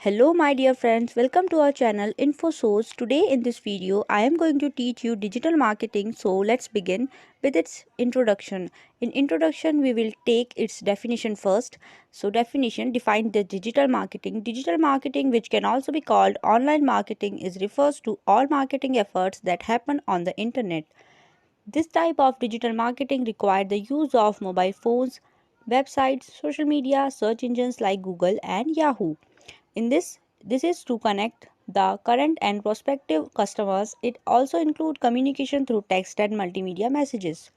Hello my dear friends, welcome to our channel Infosource. Today in this video I am going to teach you digital marketing, so let's begin with its introduction. In introduction we will take its definition first. So definition: define the digital marketing. Digital marketing, which can also be called online marketing, refers to all marketing efforts that happen on the internet. This type of digital marketing required the use of mobile phones, websites, social media, search engines like Google and Yahoo. In this is to connect the current and prospective customers. It also includes communication through text and multimedia messages.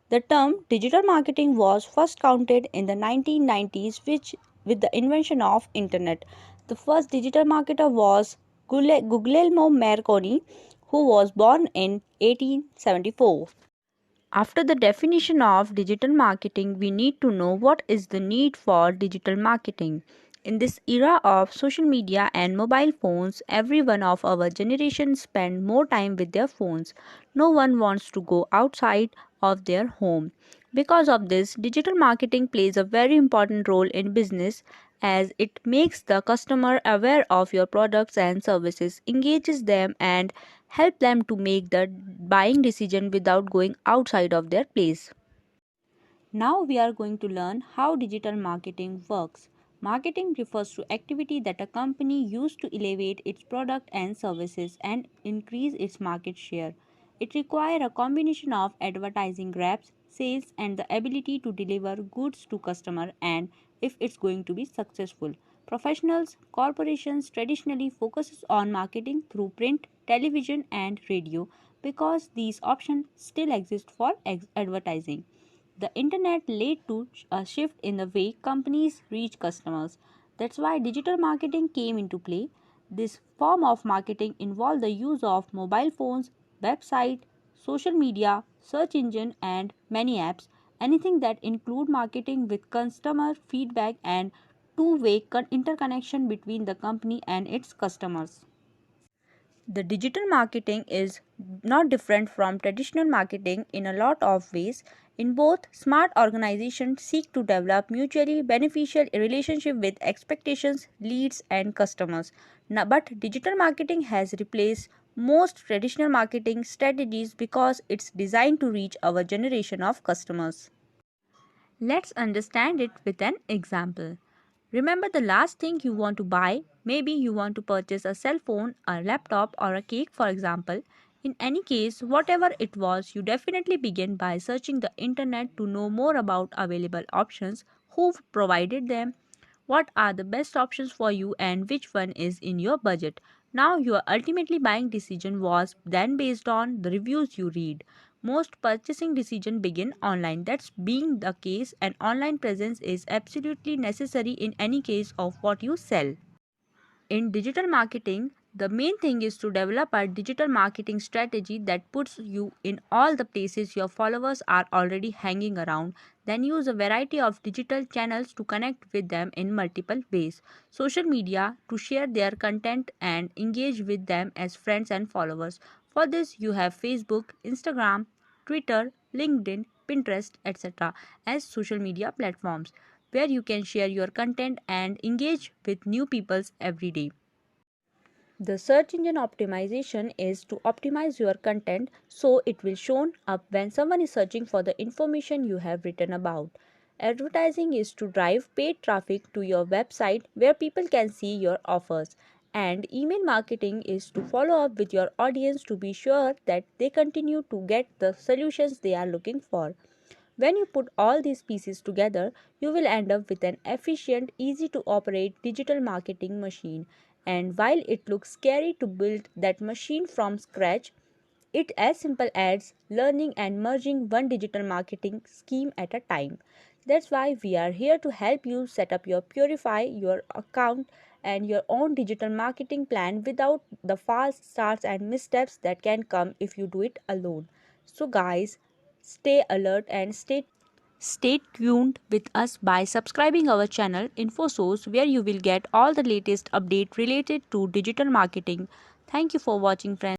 The term digital marketing was first counted in the 1990s, which with the invention of internet. The first digital marketer was Guglielmo Marconi, who was born in 1874. After the definition of digital marketing, we need to know what is the need for digital marketing. In this era of social media and mobile phones, everyone of our generation spend more time with their phones. No one wants to go outside of their home. Because of this, digital marketing plays a very important role in business, as it makes the customer aware of your products and services, engages them and help them to make the buying decision without going outside of their place. Now we are going to learn how digital marketing works. Marketing refers to activity that a company uses to elevate its product and services and increase its market share. It requires a combination of advertising grabs, sales, and the ability to deliver goods to customer. And if it's going to be successful, professionals, corporations traditionally focuses on marketing through print, television, and radio because these options still exist for advertising. The internet led to a shift in the way companies reach customers. That's why digital marketing came into play. This form of marketing involved the use of mobile phones, website, social media, search engine, and many apps. Anything that include marketing with customer feedback and two-way interconnection between the company and its customers. The digital marketing is not different from traditional marketing in a lot of ways. In both, smart organizations seek to develop mutually beneficial relationship with expectations, leads, and customers. But digital marketing has replaced most traditional marketing strategies because it's designed to reach our generation of customers. Let's understand it with an example. Remember the last thing you want to buy? Maybe you want to purchase a cell phone, a laptop, or a cake, for example. In any case, whatever it was, you definitely begin by searching the internet to know more about available options, who provided them, what are the best options for you, and which one is in your budget. Now your ultimately buying decision was then based on the reviews you read. Most purchasing decisions begin online. That's being the case, and online presence is absolutely necessary in any case of what you sell. In digital marketing, the main thing is to develop a digital marketing strategy that puts you in all the places your followers are already hanging around. Then use a variety of digital channels to connect with them in multiple ways. Social media to share their content and engage with them as friends and followers. For this, you have Facebook, Instagram, Twitter, LinkedIn, Pinterest, etc. as social media platforms where you can share your content and engage with new peoples every day. The search engine optimization is to optimize your content so it will show up when someone is searching for the information you have written about. Advertising is to drive paid traffic to your website where people can see your offers. And email marketing is to follow up with your audience to be sure that they continue to get the solutions they are looking for. When you put all these pieces together, you will end up with an efficient, easy to operate digital marketing machine. And while it looks scary to build that machine from scratch, it as simple as learning and merging one digital marketing scheme at a time. That's why we are here to help you set up your purify your account and your own digital marketing plan without the fast starts and missteps that can come if you do it alone. So guys, stay alert and stay tuned with us by subscribing our channel Infosource, where you will get all the latest update related to digital marketing. Thank you for watching, friends.